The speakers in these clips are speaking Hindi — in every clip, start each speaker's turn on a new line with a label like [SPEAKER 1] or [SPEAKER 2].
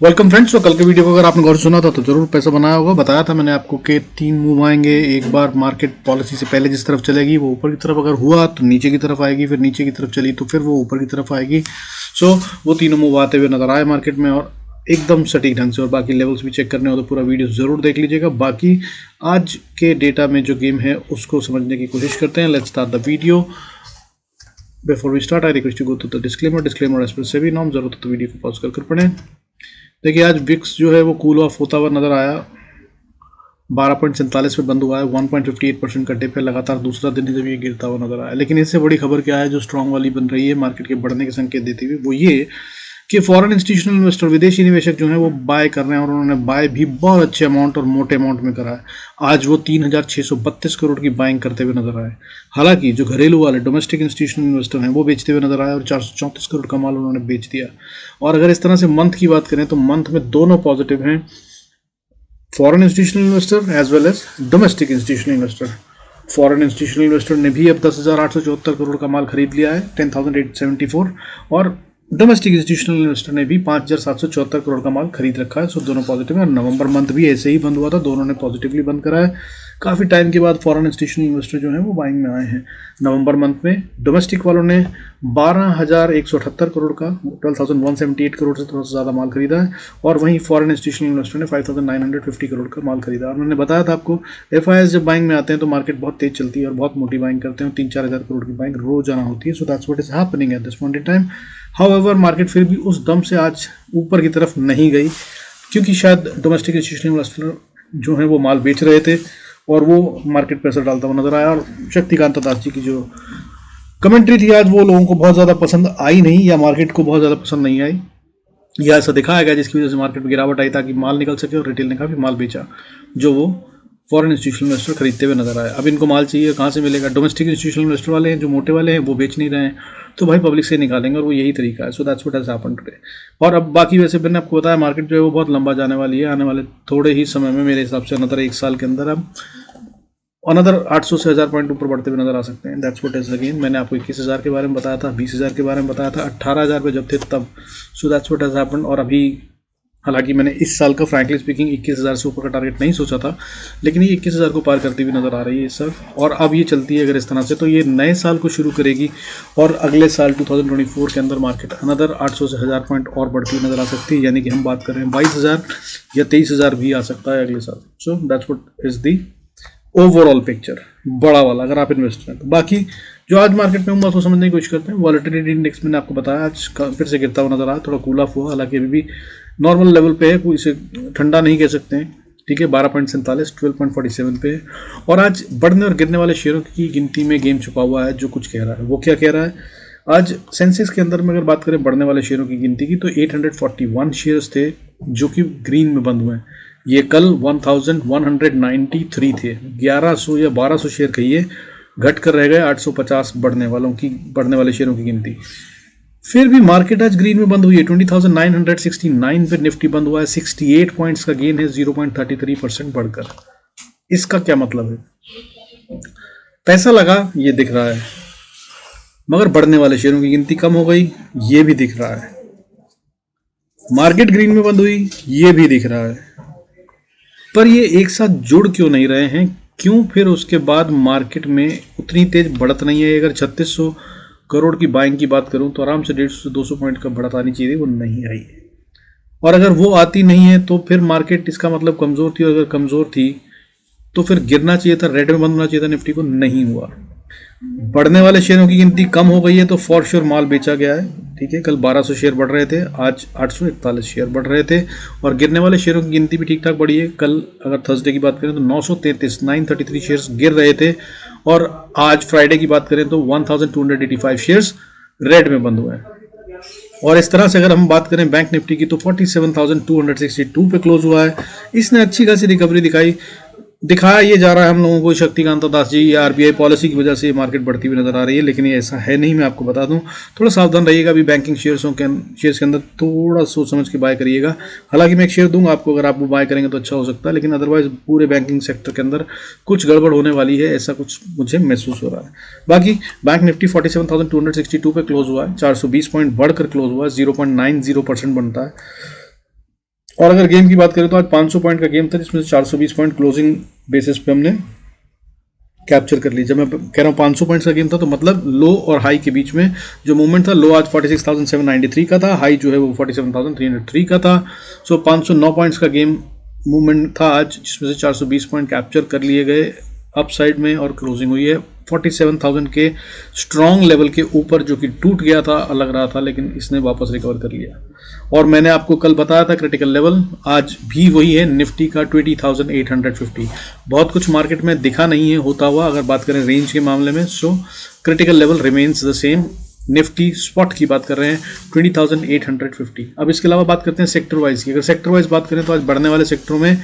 [SPEAKER 1] Welcome friends. तो कल के वीडियो को अगर आपने गौर से सुना था तो जरूर पैसा बनाया होगा। बताया था मैंने आपको कि 3 मूव आएंगे। एक बार मार्केट पॉलिसी से पहले जिस तरफ चलेगी वो ऊपर की तरफ अगर हुआ तो नीचे की तरफ आएगी, फिर नीचे की तरफ चली तो फिर वो ऊपर की तरफ आएगी। सो वो तीनों मूव आते हुए नजर आए मार्केट में और एकदम सटीक ढंग से। और बाकी लेवल्स भी चेक करने हो तो पूरा वीडियो जरूर देख लीजिएगा। बाकी आज के डेटा में जो गेम है उसको समझने की कोशिश करते हैं। Let's start the video. Before we start I request to go to the disclaimer as per SEBI norm. जरूरत है तो वीडियो को पॉज कर पढ़ें। देखिए आज विक्स जो है वो कूल ऑफ होता हुआ नजर आया। 12.47 पे बंद हुआ है। 1.58% का डिप है। लगातार दूसरा दिन जब ये गिरता हुआ नजर आया। लेकिन इससे बड़ी खबर क्या है जो स्ट्रांग वाली बन रही है मार्केट के बढ़ने के संकेत देती हुई, वो ये कि फॉरेन इंस्टीट्यूशनल इन्वेस्टर, विदेशी निवेशक जो है वो बाय कर रहे हैं और उन्होंने बाय भी बहुत अच्छे अमाउंट और मोटे अमाउंट में करा है। आज वो 3,632 करोड़ की बाइंग करते हुए नजर आए। हालांकि जो घरेलू वाले डोमेस्टिक इंस्टीट्यूशनल इन्वेस्टर हैं वो बेचते हुए नजर आए और 434 करोड़ का माल उन्होंने बेच दिया। और अगर इस तरह से मंथ की बात करें तो मंथ में दोनों पॉजिटिव हैं, foreign institutional investor as well as domestic institutional investor. Foreign institutional investor ने भी अब 10,874 करोड़ का माल खरीद लिया है, 10,874, और डोमेस्टिक इंस्टीट्यूशनल इन्वेस्टर ने भी 5,774 करोड़ का माल खरीद रखा है। सो दोनों पॉजिटिव है। नवंबर मंथ भी ऐसे ही बंद हुआ था, दोनों ने पॉजिटिवली बंद करा है। काफ़ी टाइम के बाद फॉरेन इंस्टीट्यूशनल इन्वेस्टर जो है वो बाइंग में आए हैं। नवंबर मंथ में डोमेस्टिक वालों ने 12,178 करोड़ का, 12,178 करोड़ से थोड़ा सा ज़्यादा माल खरीदा है। और वहीं फॉरेन इंस्टीट्यूशनल इन्वेस्टर ने 5,950 करोड़ का माल खरीदा। और मैंने बताया था आपको, एफआईएस जब बाइंग में आते हैं तो मार्केट बहुत तेज चलती है और बहुत मोटी बाइंग करते हैं। 3-4 हज़ार करोड़ की बाइंग रोजाना होती है। So that's what is happening at this point in time. However market फिर भी उस दम से आज ऊपर की तरफ नहीं गई, क्योंकि शायद डोमेस्टिक इंस्टीट्यूशनल इन्वेस्टर जो है वो माल बेच रहे थे और वो मार्केट पर असर डालता हुआ नजर आया। और शक्तिकांत दास जी की जो कमेंट्री थी आज वो लोगों को बहुत ज़्यादा पसंद आई नहीं, या मार्केट को बहुत ज़्यादा पसंद नहीं आई, या ऐसा दिखाया गया जिसकी वजह से मार्केट में गिरावट आई ताकि माल निकल सके। और रिटेल ने काफ़ी माल बेचा जो वो फॉरेन इंस्टीट्यूशनल इन्वेस्टर खरीदते हुए नजर आए। अब इनको माल चाहिए, कहाँ से मिलेगा? डोमेस्टिक इंस्टीट्यूशनल इन्वेस्टर वाले हैं जो मोटे वाले हैं वो बेच नहीं रहे हैं, तो भाई पब्लिक से निकालेंगे और वो यही तरीका है। So that's what has happened today. और अब बाकी वैसे मैंने आपको बताया मार्केट जो है वो बहुत लंबा जाने वाली है। आने वाले थोड़े ही समय में मेरे हिसाब से अनदर 1 साल के अंदर अब अनदर 800 से 1000 पॉइंट ऊपर बढ़ते हुए नजर आ सकते हैं। That's what is again. मैंने आपको 21,000 के बारे में बताया था, 20,000 के बारे में बताया था, 18,000 पे जब थे तब। So that's what has happened. और अभी हालांकि मैंने इस साल का फ्रैंकली स्पीकिंग 21,000 से ऊपर का टारगेट नहीं सोचा था, लेकिन ये 21,000 को पार करती हुई नजर आ रही है इस साल। और अब ये चलती है अगर इस तरह से तो ये नए साल को शुरू करेगी और अगले साल 2024 के अंदर मार्केट अनदर 800 से 1000 पॉइंट और बढ़ती हुई नजर आ सकती है। यानी कि हम बात कर रहे हैं 22,000 या 23,000 भी आ सकता है अगले साल। So that's what is the overall picture, बड़ा वाला, अगर आप इन्वेस्टर हैं तो। बाकी जो आज मार्केट में हुआ उसको समझने की कोशिश करते हैं। वॉलेटिलिटी इंडेक्स मैंने आपको बताया आज फिर से गिरता हुआ नजर आया, थोड़ा कूल ऑफ हुआ, हालांकि अभी भी नॉर्मल लेवल पे है, कोई इसे ठंडा नहीं कह सकते हैं। ठीक है, 12.47, 12.47 पे है। और आज बढ़ने और गिरने वाले शेयरों की गिनती में गेम छुपा हुआ है जो कुछ कह रहा है। वो क्या कह रहा है? आज सेंसेक्स के अंदर में अगर बात करें बढ़ने वाले शेयरों की गिनती की तो 841 शेयर्स थे जो कि ग्रीन में बंद हुए हैं। ये कल 1193 थे। 1100 या 1200 शेयर कहिए घट कर रह गए 850 बढ़ने वाले शेयरों की गिनती। फिर भी मार्केट आज ग्रीन में बंद हुई है। 20,969 पे निफ्टी बंद हुआ है। 68 पॉइंट्स का गेन है, 0.33% बढ़कर। इसका क्या मतलब है? पैसा लगा ये दिख रहा है, मगर बढ़ने वाले शेयरों की गिनती कम हो गई ये भी दिख रहा है। मार्केट ग्रीन में बंद हुई ये भी दिख रहा है। पर ये एक साथ जुड़ क्यों नहीं रहे हैं? क्यों फिर उसके बाद मार्केट में उतनी तेज बढ़त नहीं है? अगर 3600 करोड़ की बाइंग की बात करूं तो आराम से 150 से 200 पॉइंट का बढ़त आनी चाहिए, वो नहीं आई है। और अगर वो आती नहीं है तो फिर मार्केट, इसका मतलब कमजोर थी। और अगर कमजोर थी तो फिर गिरना चाहिए था, रेड में बंद होना चाहिए था निफ्टी को, नहीं हुआ। बढ़ने वाले शेयरों की गिनती कम हो गई है तो फॉर श्योर माल बेचा गया है। ठीक है, कल 1200 शेयर बढ़ रहे थे, आज 841 शेयर बढ़ रहे थे। और गिरने वाले शेयरों की गिनती भी ठीक ठाक बढ़ी है। कल अगर थर्सडे की बात करें तो 933 शेयर्स गिर रहे थे, और आज फ्राइडे की बात करें तो 1285 शेयर्स रेड में बंद हुए हैं। और इस तरह से अगर हम बात करें बैंक निफ्टी की तो 47,262 पे क्लोज हुआ है। इसने अच्छी खासी रिकवरी दिखाया ये जा रहा है हम लोगों को शक्तिकांत दास जी या आरबीआई पॉलिसी की वजह से मार्केट बढ़ती हुई नजर आ रही है, लेकिन ये ऐसा है नहीं। मैं आपको बता दूं, थोड़ा सावधान रहिएगा। अभी बैंकिंग शेयर्स के अंदर थोड़ा सोच समझ के बाय करिएगा। हालांकि मैं एक शेयर दूंगा आपको, अगर आप वो बाय करेंगे तो अच्छा हो सकता है, लेकिन अदरवाइज पूरे बैंकिंग सेक्टर के अंदर कुछ गड़बड़ होने वाली है, ऐसा कुछ मुझे महसूस हो रहा है। बाकी बैंक निफ्टी 47,262 पे क्लोज हुआ है, 420 पॉइंट बढ़कर क्लोज हुआ है, 0.90% बनता है। और अगर गेम की बात करें तो आज 500 पॉइंट का गेम था, जिसमें से 420 पॉइंट क्लोजिंग बेसिस पे हमने कैप्चर कर ली। जब मैं कह रहा हूँ 500 पॉइंट्स का गेम था, तो मतलब लो और हाई के बीच में जो मूवमेंट था, लो आज 46,793 का था, हाई जो है वो 47,303 का था। सो 509 पॉइंट्स का गेम मूवमेंट था आज, जिसमें से 420 पॉइंट कैप्चर कर लिए गए अप साइड में, और क्लोजिंग हुई है 47,000 के स्ट्रॉन्ग लेवल के ऊपर, जो कि टूट गया था, लग रहा था, लेकिन इसने वापस रिकवर कर लिया। और मैंने आपको कल बताया था क्रिटिकल लेवल आज भी वही है, निफ्टी का 20,850। बहुत कुछ मार्केट में दिखा नहीं है होता हुआ अगर बात करें रेंज के मामले में। So critical level remains the same. Nifty spot की बात कर रहे हैं 20,850। अब इसके अलावा बात करते हैं सेक्टर वाइज की। अगर सेक्टर वाइज बात करें तो आज बढ़ने वाले सेक्टरों में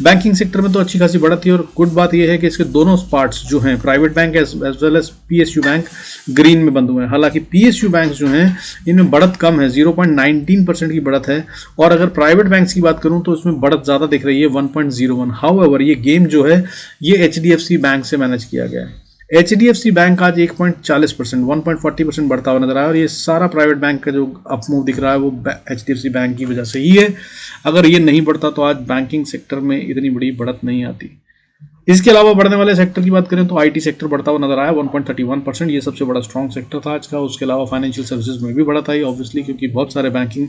[SPEAKER 1] बैंकिंग सेक्टर में तो अच्छी खासी बढ़त थी, और गुड बात यह है कि इसके दोनों पार्ट्स जो हैं, private bank as well as PSU bank, green में बंद हुए हैं। हालांकि पीएसयू बैंक जो हैं इनमें बढ़त कम है, 0.19% की बढ़त है, और अगर प्राइवेट बैंक की बात करूं तो इसमें बढ़त ज्यादा दिख रही है, 1.01। हाउएवर ये गेम जो है ये एचडीएफसी बैंक से मैनेज किया गया है। एचडीएफसी बैंक आज 1.40%, 1.40% बढ़ता हुआ नजर आया, और ये सारा प्राइवेट बैंक का जो अपमूव दिख रहा है वो एचडीएफसी बैंक की वजह से ही है। अगर ये नहीं बढ़ता तो आज बैंकिंग सेक्टर में इतनी बड़ी बढ़त नहीं आती। इसके अलावा बढ़ने वाले सेक्टर की बात करें तो आईटी सेक्टर बढ़ता हुआ नजर आया, 1.31%, ये सबसे बड़ा स्ट्रॉन्ग सेक्टर था आज का। उसके अलावा फाइनेंशियल सर्विसेज में भी बढ़त आई, ऑब्वियसली, क्योंकि बहुत सारे बैंकिंग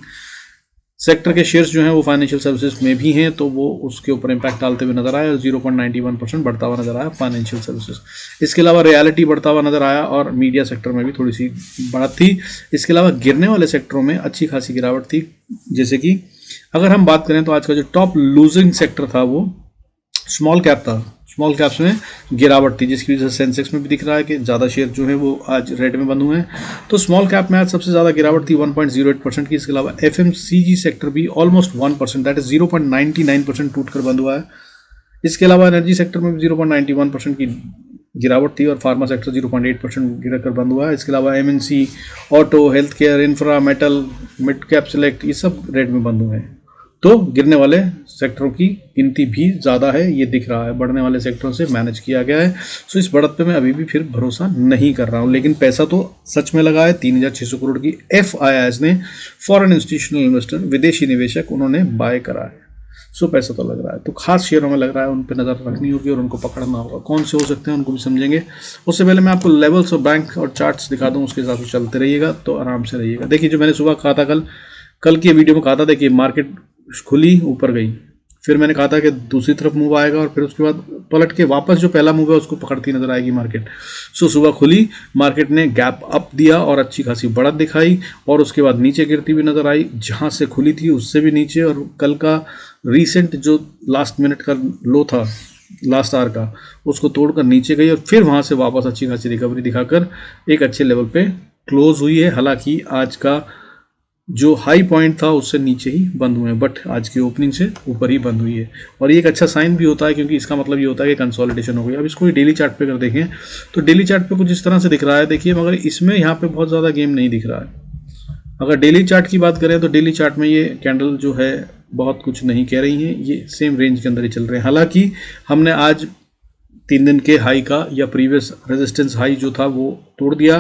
[SPEAKER 1] सेक्टर के शेयर्स जो हैं वो फाइनेंशियल सर्विसेज में भी हैं, तो वो उसके ऊपर इंपैक्ट डालते हुए नजर आया, 0.91% बढ़ता हुआ नजर आया फाइनेंशियल सर्विसेज। इसके अलावा रियलिटी बढ़ता हुआ नजर आया, और मीडिया सेक्टर में भी थोड़ी सी बढ़त थी। इसके अलावा गिरने वाले सेक्टरों में अच्छी खासी गिरावट थी, जैसे कि अगर हम बात करें तो आज का जो टॉप लूजिंग सेक्टर था वो स्मॉल कैप था। स्मॉल कैप्स में गिरावट थी, जिसकी वजह से सेंसेक्स में भी दिख रहा है कि ज़्यादा शेयर जो है वो आज रेड में बंद हुए हैं। तो स्मॉल कैप में आज सबसे ज़्यादा गिरावट थी 1.08% की। इसके अलावा एफएमसीजी सेक्टर भी ऑलमोस्ट 1%, दैट इज 0.99% टूट कर बंद हुआ है। इसके अलावा एनर्जी सेक्टर में भी 0.91% की गिरावट थी, और फार्मा सेक्टर 0.8% गिर कर बंद हुआ है। इसके अलावा MNC, auto, health care, infra, metal, mid cap select, ये सब रेड में बंद हुए हैं। तो गिरने वाले सेक्टरों की गिनती भी ज़्यादा है, ये दिख रहा है, बढ़ने वाले सेक्टरों से मैनेज किया गया है। सो इस बढ़त पे मैं अभी भी फिर भरोसा नहीं कर रहा हूँ, लेकिन पैसा तो सच में लगा है। 3,600 करोड़ की FIIs ने, फॉरेन इंस्टीट्यूशनल इन्वेस्टर, विदेशी निवेशक, उन्होंने बाय करा है। सो पैसा तो लग रहा है, तो खास शेयरों में लग रहा है, उन पर नज़र रखनी होगी और उनको पकड़ना होगा। कौन से हो सकते हैं उनको भी समझेंगे। उससे पहले मैं आपको लेवल्स और बैंक और चार्ट्स दिखा दूँ, उसके हिसाब से चलते रहिएगा, तो आराम से रहिएगा। देखिए, जो मैंने सुबह कहा था, कल की वीडियो में कहा था, देखिए मार्केट खुली ऊपर गई, फिर मैंने कहा था कि दूसरी तरफ मूव आएगा, और फिर उसके बाद पलट के वापस जो पहला मूव है उसको पकड़ती नजर आएगी मार्केट। सो सुबह खुली, मार्केट ने गैप अप दिया और अच्छी खासी बढ़त दिखाई, और उसके बाद नीचे गिरती हुई नजर आई, जहां से खुली थी उससे भी नीचे, और कल का रीसेंट जो लास्ट मिनट का लो था, लास्ट आवर का, उसको तोड़कर नीचे गई, और फिर वहां से वापस अच्छी खासी रिकवरी दिखाकर एक अच्छे लेवल पे क्लोज हुई है। हालांकि आज का जो हाई पॉइंट था उससे नीचे ही बंद हुए हैं, बट आज की ओपनिंग से ऊपर ही बंद हुई है, और ये एक अच्छा साइन भी होता है, क्योंकि इसका मतलब ये होता है कि कंसोलिडेशन हो गई। अब इसको डेली चार्ट पे कर देखें तो डेली चार्ट पे कुछ इस तरह से दिख रहा है, देखिए, मगर इसमें यहाँ पे बहुत ज़्यादा गेम नहीं दिख रहा है। अगर डेली चार्ट की बात करें तो डेली चार्ट में ये कैंडल जो है बहुत कुछ नहीं कह रही हैं, ये सेम रेंज के अंदर ही चल रहे हैं। हालांकि हमने आज 3 दिन के हाई का या प्रीवियस रेजिस्टेंस हाई जो था वो तोड़ दिया,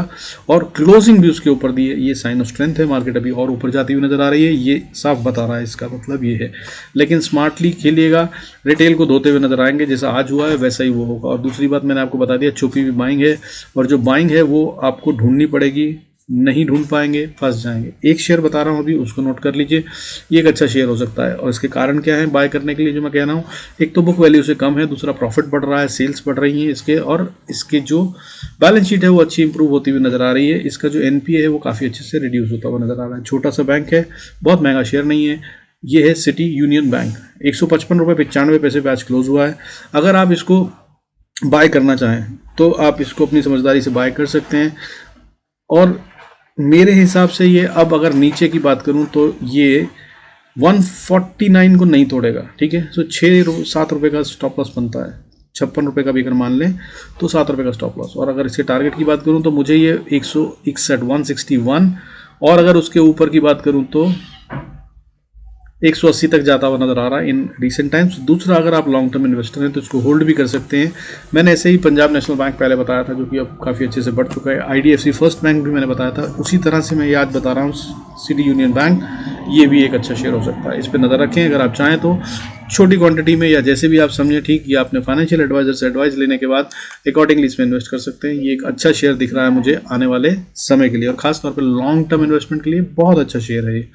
[SPEAKER 1] और क्लोजिंग भी उसके ऊपर दी है, ये साइन ऑफ स्ट्रेंथ है। मार्केट अभी और ऊपर जाती हुई नजर आ रही है, ये साफ बता रहा है, इसका मतलब ये है। लेकिन स्मार्टली खेलिएगा, रिटेल को धोते हुए नजर आएंगे, जैसा आज हुआ है वैसा ही वो होगा। और दूसरी बात मैंने आपको बता दिया, छुपी हुई बाइंग है, और जो बाइंग है वो आपको ढूंढनी पड़ेगी, नहीं ढूंढ पाएंगे, फंस जाएंगे। एक शेयर बता रहा हूँ अभी, उसको नोट कर लीजिए, ये एक अच्छा शेयर हो सकता है। और इसके कारण क्या है बाय करने के लिए, जो मैं कह रहा हूँ, एक तो बुक वैल्यू से कम है, दूसरा प्रॉफिट बढ़ रहा है, सेल्स बढ़ रही हैं इसके, और इसके जो बैलेंस शीट है वो अच्छी इंप्रूव होती हुई नजर आ रही है। इसका जो NPA है वो काफ़ी अच्छे से रिड्यूस होता हुआ नजर आ रहा है। छोटा सा बैंक है, बहुत महंगा शेयर नहीं है। ये है सिटी यूनियन बैंक, 155 रुपये 95 पैसे पे आज क्लोज हुआ है। अगर आप इसको बाय करना चाहें तो आप इसको अपनी समझदारी से बाय कर सकते हैं, और मेरे हिसाब से ये अब अगर नीचे की बात करूं तो ये 149 को नहीं तोड़ेगा, ठीक है। सो 6-7 रुपये का स्टॉप लॉस बनता है, 56 रुपये का भी अगर मान लें तो 7 रुपये का स्टॉप लॉस। और अगर इसके टारगेट की बात करूं तो मुझे ये 161, 161, और अगर उसके ऊपर की बात करूं तो 180 तक जाता हुआ नजर आ रहा है इन रिसेंट टाइम्स। दूसरा, अगर आप लॉन्ग टर्म इन्वेस्टर हैं तो इसको होल्ड भी कर सकते हैं। मैंने ऐसे ही पंजाब नेशनल बैंक पहले बताया था, जो कि अब काफ़ी अच्छे से बढ़ चुका है। IDFC फर्स्ट बैंक भी मैंने बताया था, उसी तरह से मैं ये आज बता रहा हूँ सिटी यूनियन बैंक। ये भी एक अच्छा शेयर हो सकता है, इस पर नज़र रखें। अगर आप चाहें तो छोटी क्वांटिटी में या जैसे भी आप समझें ठीक, या अपने फाइनेंशियल एडवाइजर से एडवाइस लेने के बाद अकॉर्डिंगली इसमें इन्वेस्ट कर सकते हैं। ये एक अच्छा शेयर दिख रहा है मुझे आने वाले समय के लिए, और खासतौर पर लॉन्ग टर्म इन्वेस्टमेंट के लिए बहुत अच्छा शेयर है ये।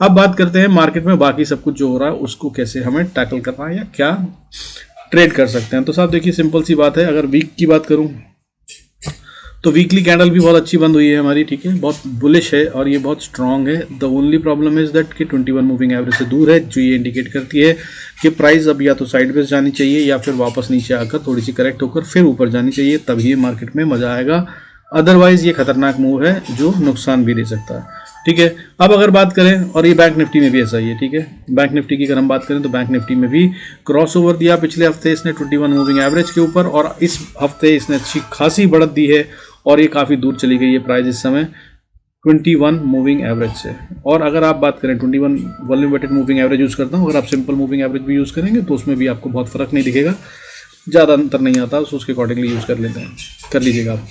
[SPEAKER 1] अब बात करते हैं मार्केट में बाकी सब कुछ जो हो रहा है उसको कैसे हमें टैकल करना है या क्या ट्रेड कर सकते हैं। तो साहब देखिए, सिंपल सी बात है, अगर वीक की बात करूं तो वीकली कैंडल भी बहुत अच्छी बंद हुई है हमारी, ठीक है, बहुत बुलिश है और ये बहुत स्ट्रांग है। The only problem is that कि 21 मूविंग एवरेज से दूर है, जो ये इंडिकेट करती है कि प्राइस अब या तो साइडवेज जानी चाहिए या फिर वापस नीचे आकर थोड़ी सी करेक्ट होकर फिर ऊपर जानी चाहिए, तभी मार्केट में मजा आएगा। अदरवाइज ये खतरनाक मूव है जो नुकसान भी दे सकता है, ठीक है। अब अगर बात करें, और ये बैंक निफ्टी में भी ऐसा ही है, ठीक है, बैंक निफ्टी की अगर हम बात करें तो बैंक निफ्टी में भी क्रॉस ओवर दिया पिछले हफ्ते इसने 21 मूविंग एवरेज के ऊपर, और इस हफ्ते इसने अच्छी खासी बढ़त दी है और ये काफ़ी दूर चली गई है प्राइस इस समय 21 मूविंग एवरेज से। और अगर आप बात करें 21 volume weighted moving average use करता हूँ, अगर आप सिंपल मूविंग एवरेज भी यूज़ करेंगे तो उसमें भी आपको बहुत फर्क नहीं दिखेगा, ज़्यादा अंतर नहीं आता, तो उसके अकॉर्डिंगली यूज़ कर लेते हैं, कर लीजिएगा आप।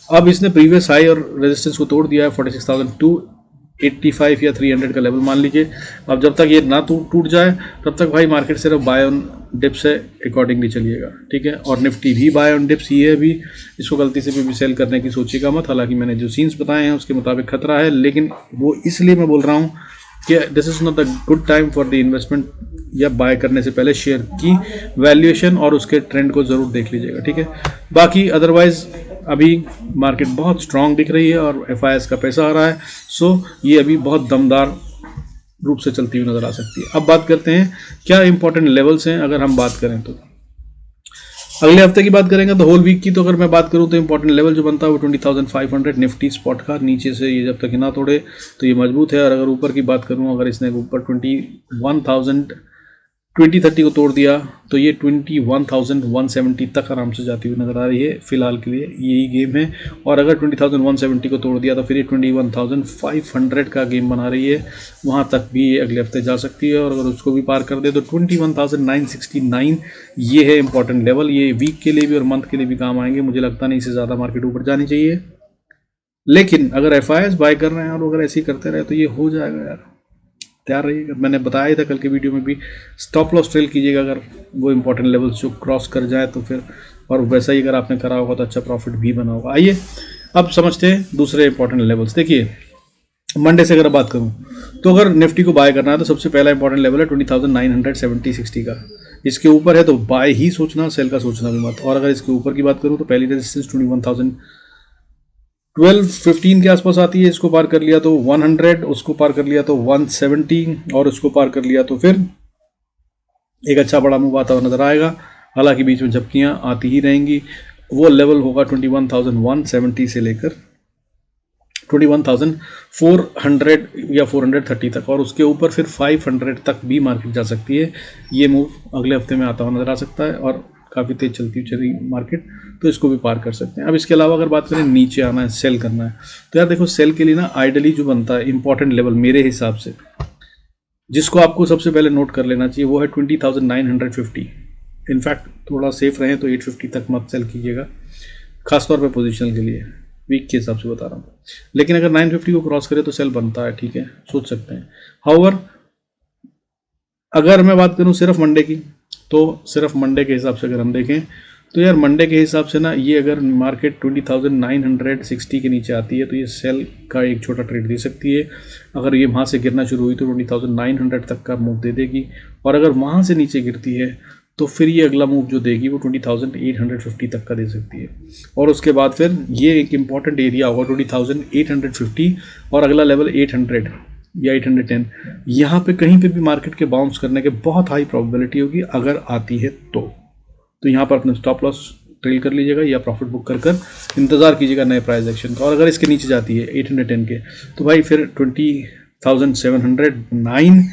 [SPEAKER 1] अब इसने प्रीवियस हाई और रेजिस्टेंस को तोड़ दिया है 46,285 या 300 का लेवल मान लीजिए। अब जब तक ये ना टूट जाए तब तक भाई मार्केट सिर्फ बाय ऑन डिप्स है, अकॉर्डिंगली चलिएगा, ठीक है। और निफ्टी भी बाय ऑन डिप्स ही है अभी, इसको गलती से भी सेल करने की सोचिएगा मत। हालांकि मैंने जो सीन्स बताए हैं उसके मुताबिक खतरा है, लेकिन वो इसलिए मैं बोल रहा हूँ कि this is not the good time for the investment, या बाय करने से पहले शेयर की वैल्यूएशन और उसके ट्रेंड को ज़रूर देख लीजिएगा, ठीक है। बाकी अदरवाइज अभी मार्केट बहुत स्ट्रांग दिख रही है और FIS का पैसा आ रहा है, सो ये अभी बहुत दमदार रूप से चलती हुई नजर आ सकती है। अब बात करते हैं क्या इंपॉर्टेंट लेवल्स हैं। अगर हम बात करें तो अगले हफ्ते की बात करेंगे तो होल वीक की, तो अगर मैं बात करूं तो इंपॉर्टेंट लेवल जो बनता है वो 20,500 निफ्टी स्पॉट का, नीचे से ये जब तक ना तोड़े तो ये मजबूत है। और अगर ऊपर की बात करूं, अगर इसने ऊपर 2030 को तोड़ दिया तो ये 21,170 तक आराम से जाती हुई नजर आ रही है, फिलहाल के लिए यही गेम है। और अगर 20,170 को तोड़ दिया तो फिर ये 21,500 का गेम बना रही है, वहाँ तक भी ये अगले हफ्ते जा सकती है। और अगर उसको भी पार कर दे तो 21,969 ये है इंपॉर्टेंट लेवल, ये वीक के लिए भी और मंथ के लिए भी काम आएंगे। मुझे लगता नहीं इससे ज़्यादा मार्केट ऊपर जानी चाहिए, लेकिन अगर FIS बाय कर रहे हैं और अगर ऐसे ही करते रहे तो ये हो जाएगा यार, तैयार रहिएगा। मैंने बताया था कल के वीडियो में भी, स्टॉप लॉस ट्रेल कीजिएगा अगर वो इंपॉर्टेंट लेवल्स जो क्रॉस कर जाए तो फिर, और वैसा ही अगर आपने करा होगा तो अच्छा प्रॉफिट भी बना होगा। आइए अब समझते हैं दूसरे इंपॉर्टेंट लेवल्स। देखिए मंडे से अगर बात करूं तो अगर निफ्टी को बाय करना है तो सबसे पहला इंपॉर्टेंट लेवल है 20,970-60 का। इसके ऊपर है तो बाय ही सोचना, सेल का सोचना भी मत। और अगर इसके ऊपर की बात करूं तो पहली रेजिस्टेंस 21,012-15 के आसपास आती है, इसको पार कर लिया तो 100, उसको पार कर लिया तो 170, और उसको पार कर लिया तो फिर एक अच्छा बड़ा मूव आता हुआ नजर आएगा। हालांकि बीच में झपकियां आती ही रहेंगी। वो लेवल होगा 21,170 से लेकर 21,400 या 430 तक, और उसके ऊपर फिर 500 तक भी मार्केट जा सकती है। ये मूव अगले हफ्ते में आता हुआ नजर आ सकता है और काफ़ी तेज चलती चली मार्केट, तो इसको भी पार कर सकते हैं। अब इसके अलावा अगर बात करें नीचे आना है, सेल करना है, तो यार देखो सेल के लिए ना आइडली जो बनता है इंपॉर्टेंट लेवल मेरे हिसाब से, जिसको आपको सबसे पहले नोट कर लेना चाहिए, वो है 20,950। इनफैक्ट थोड़ा सेफ रहें तो 850 तक मत सेल कीजिएगा, खासतौर पर पोजिशन के लिए, वीक के हिसाब से बता रहा हूँ। लेकिन अगर 950 को क्रॉस करे तो सेल बनता है, ठीक है, सोच सकते हैं। हाउएवर अगर मैं बात करूँ सिर्फ मंडे की, तो सिर्फ मंडे के हिसाब से अगर हम देखें तो यार मंडे के हिसाब से ना, ये अगर मार्केट 20,960 के नीचे आती है तो ये सेल का एक छोटा ट्रेड दे सकती है। अगर ये वहाँ से गिरना शुरू हुई तो 20,900 तक का मूव दे देगी, और अगर वहाँ से नीचे गिरती है तो फिर ये अगला मूव जो देगी वो 20,850 तक का दे सकती है। और उसके बाद फिर ये एक इंपॉर्टेंट एरिया होगा 20,850, और अगला लेवल 800 या 810। यहाँ पे कहीं पे भी मार्केट के बाउंस करने के बहुत हाई प्रोबेबिलिटी होगी अगर आती है तो यहाँ पर अपने स्टॉप लॉस ट्रेल कर लीजिएगा या प्रॉफिट बुक कर इंतज़ार कीजिएगा नए प्राइस एक्शन का। और अगर इसके नीचे जाती है 810 के तो भाई फिर 20,709,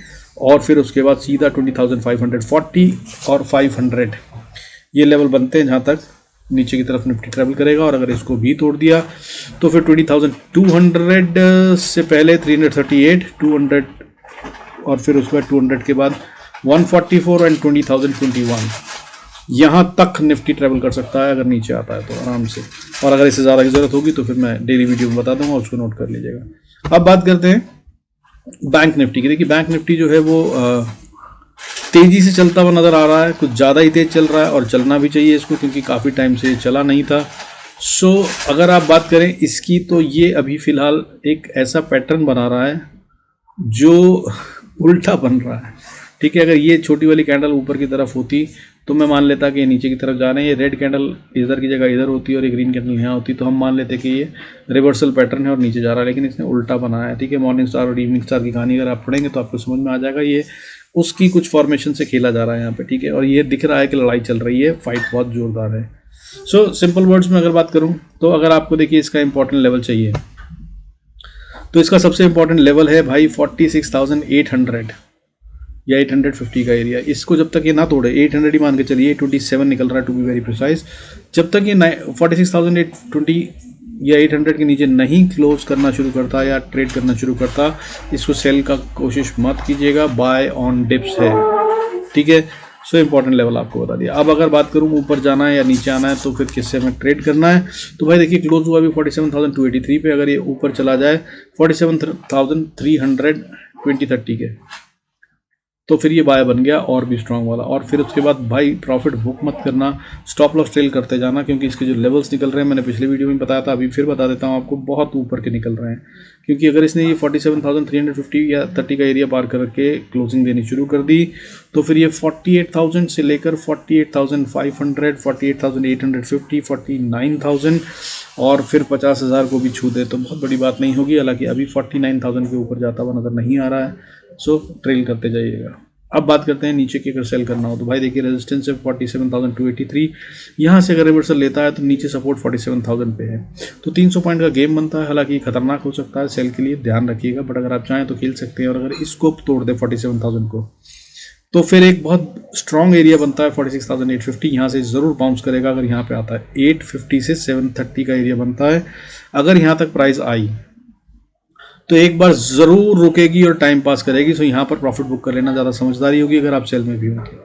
[SPEAKER 1] और फिर उसके बाद सीधा 20,540 और 500 ये लेवल बनते हैं जहाँ तक नीचे की तरफ निफ्टी ट्रेवल करेगा। और अगर इसको भी तोड़ दिया तो फिर 20,200 से पहले 338, 200, और फिर उसके बाद 200 के बाद 144 एंड 20,021 यहाँ तक निफ्टी ट्रेवल कर सकता है अगर नीचे आता है तो आराम से। और अगर इससे ज़्यादा की ज़रूरत होगी तो फिर मैं डेली वीडियो में बता दूंगा, उसको नोट कर लीजिएगा। अब बात करते हैं बैंक निफ्टी की। देखिए बैंक निफ्टी जो है वो तेजी से चलता हुआ नजर आ रहा है, कुछ ज़्यादा ही तेज चल रहा है और चलना भी चाहिए इसको, क्योंकि काफ़ी टाइम से चला नहीं था। सो अगर आप बात करें इसकी तो ये अभी फ़िलहाल एक ऐसा पैटर्न बना रहा है जो उल्टा बन रहा है, ठीक है। अगर ये छोटी वाली कैंडल ऊपर की तरफ होती तो मैं मान लेता कि ये नीचे की तरफ जा रहे हैं, ये रेड कैंडल इधर की जगह इधर होती और ये ग्रीन कैंडल यहाँ होती तो हम मान लेते कि ये रिवर्सल पैटर्न है और नीचे जा रहा है, लेकिन इसने उल्टा बनाया है, ठीक है। मॉर्निंग स्टार और इवनिंग स्टार की कहानी अगर आप पढ़ेंगे तो आपको समझ में आ जाएगा, ये उसकी कुछ फॉर्मेशन से खेला जा रहा है यहाँ पे, ठीक है। और ये दिख रहा है कि लड़ाई चल रही है, फाइट बहुत जोरदार है। सो सिंपल वर्ड्स में अगर बात करूँ तो अगर आपको देखिए इसका इंपॉर्टेंट लेवल चाहिए तो इसका सबसे इंपॉर्टेंट लेवल है भाई 46,800 या 850 का एरिया। इसको जब तक ये ना तोड़े, 800 ही मान के चलिए, 27 निकल रहा है टू बी वेरी प्रिसाइज, जब तक ये 46,820 या 800 के नीचे नहीं क्लोज करना शुरू करता या ट्रेड करना शुरू करता, इसको सेल का कोशिश मत कीजिएगा, बाय ऑन डिप्स है, ठीक है। सो इंपॉर्टेंट लेवल आपको बता दिया। अब अगर बात करूँ ऊपर जाना है या नीचे आना है तो फिर किससे हमें ट्रेड करना है, तो भाई देखिए क्लोज हुआ अभी 47,283 पे, अगर ये ऊपर चला जाए 47,300 2030 के तो फिर ये बाय बन गया और भी स्ट्रांग वाला। और फिर उसके बाद भाई प्रॉफिट बुक मत करना, स्टॉप लॉस ट्रेल करते जाना, क्योंकि इसके जो लेवल्स निकल रहे हैं मैंने पिछले वीडियो में बताया था, अभी फिर बता देता हूँ आपको, बहुत ऊपर के निकल रहे हैं। क्योंकि अगर इसने ये 47,350 या 30 का एरिया पार करके क्लोजिंग देनी शुरू कर दी तो फिर ये 48,000 से लेकर 48,500, 48,850, 49,000 और फिर 50,000 को भी छू दे तो बहुत बड़ी बात नहीं होगी। हालांकि अभी 49,000 के ऊपर जाता हुआ नज़र नहीं आ रहा है, सो ट्रेल करते जाइएगा। अब बात करते हैं नीचे की, अगर सेल करना हो तो भाई देखिए रेजिस्टेंस है 47,283, यहाँ से अगर रिवर्सल लेता है तो नीचे सपोर्ट 47,000 पे है, तो 300 पॉइंट का गेम बनता है। हालांकि खतरनाक हो सकता है सेल के लिए, ध्यान रखिएगा, बट अगर आप चाहें तो खेल सकते हैं। और अगर इसको तोड़ दे 47,000 को तो फिर एक बहुत स्ट्रॉन्ग एरिया बनता है 46,850, यहाँ से ज़रूर बाउंस करेगा। अगर यहाँ पे आता है 850 से 730 का एरिया बनता है, अगर यहाँ तक प्राइस आई तो एक बार ज़रूर रुकेगी और टाइम पास करेगी। सो यहाँ पर प्रॉफिट बुक कर लेना ज़्यादा समझदारी होगी अगर आप सेल में भी होंगे।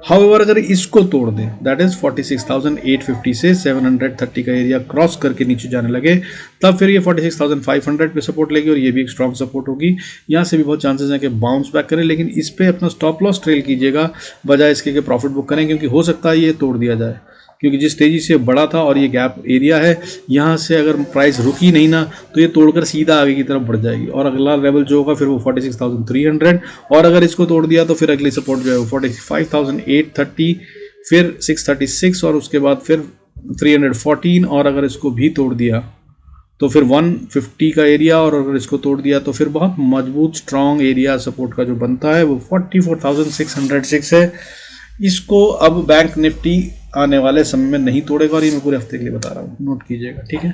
[SPEAKER 1] हाउएवर अगर इसको तोड़ दें, दैट इज़ 46,850 से 730 का एरिया क्रॉस करके नीचे जाने लगे, तब फिर ये 46,500 पे सपोर्ट लेगी और ये भी एक स्ट्रॉन्ग सपोर्ट होगी। यहाँ से भी बहुत चांसेस हैं कि बाउंस बैक करें, लेकिन इस पर अपना स्टॉप लॉस ट्रेल कीजिएगा बजाय इसके कि प्रॉफिट बुक करें, क्योंकि हो सकता है ये तोड़ दिया जाए, क्योंकि जिस तेज़ी से बढ़ा था और ये गैप एरिया है, यहाँ से अगर प्राइस रुकी नहीं ना तो ये तोड़कर सीधा आगे की तरफ बढ़ जाएगी और अगला लेवल जो होगा फिर वो 46,300, और अगर इसको तोड़ दिया तो फिर अगली सपोर्ट जो है वो 45,830, फिर 636 और उसके बाद फिर 314, और अगर इसको भी तोड़ दिया तो फिर 150 का एरिया, और अगर इसको तोड़ दिया तो फिर बहुत मजबूत स्ट्रॉन्ग एरिया सपोर्ट का जो बनता है वो 44,606 है। इसको अब बैंक निफ्टी आने वाले समय में नहीं तोड़ेगा, और ये मैं पूरे हफ्ते के लिए बता रहा हूँ, नोट कीजिएगा, ठीक है।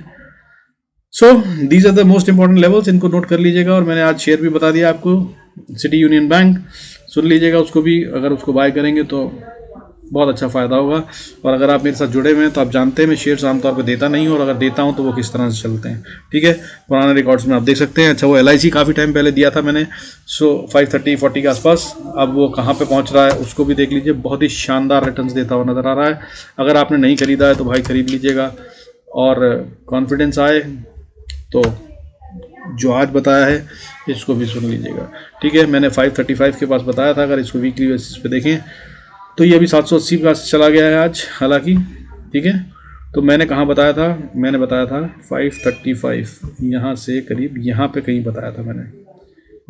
[SPEAKER 1] So these are the most important levels, इनको नोट कर लीजिएगा। और मैंने आज शेयर भी बता दिया आपको, सिटी यूनियन बैंक, सुन लीजिएगा उसको भी, अगर उसको बाय करेंगे तो बहुत अच्छा फ़ायदा होगा। और अगर आप मेरे साथ जुड़े हुए हैं तो आप जानते हैं मैं शेयर्स आमतौर पर देता नहीं हूँ, और अगर देता हूँ तो वो किस तरह से चलते हैं, ठीक है। पुराने रिकॉर्ड्स में आप देख सकते हैं। अच्छा, वो LIC काफ़ी टाइम पहले दिया था मैंने, सो 530-40 के आसपास, अब वो कहाँ पे पहुँच रहा है उसको भी देख लीजिए, बहुत ही शानदार रिटर्न्स देता हुआ नज़र आ रहा है। अगर आपने नहीं खरीदा है तो भाई खरीद लीजिएगा, और कॉन्फिडेंस आए तो जो आज बताया है इसको भी सुन लीजिएगा, ठीक है। मैंने 535 के पास बताया था, अगर इसको वीकली बेसिस पे देखें तो ये अभी 780 का चला गया है आज, हालांकि, ठीक है। तो मैंने कहाँ बताया था, मैंने बताया था 535, यहाँ से करीब यहाँ पे कहीं बताया था मैंने,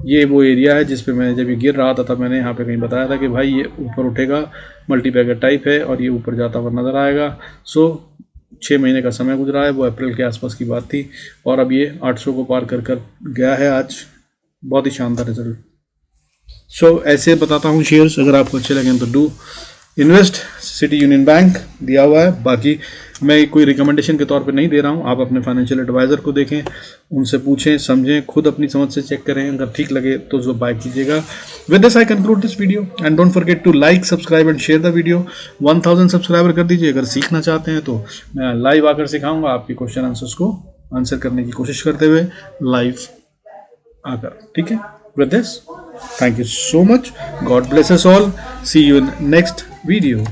[SPEAKER 1] ये वो एरिया है जिस पे मैंने जब ये गिर रहा था तब मैंने यहाँ पे कहीं बताया था कि भाई ये ऊपर उठेगा, मल्टीबैगर टाइप है और ये ऊपर जाता हुआ नज़र आएगा। सो 6 महीने का समय गुजरा है, वो अप्रैल के आसपास की बात थी, और अब ये 800 को पार कर गया है आज, बहुत ही शानदार रिजल्ट। सो ऐसे बताता हूँ शेयर्स, अगर आपको अच्छे लगें तो do invest. City union bank दिया हुआ है, बाकी मैं कोई रिकमेंडेशन के तौर पे नहीं दे रहा हूँ, आप अपने फाइनेंशियल एडवाइज़र को देखें, उनसे पूछें, समझें, खुद अपनी समझ से चेक करें, अगर ठीक लगे तो जो बाय कीजिएगा। With this I conclude this video and don't forget to like, subscribe and share the video. 1000 subscriber कर दीजिए। अगर सीखना चाहते हैं तो मैं लाइव आकर सिखाऊंगा, आपके क्वेश्चन आंसर्स को आंसर करने की कोशिश करते हुए लाइव आकर, ठीक है। With this, thank you so much. God bless us all. See you in next video.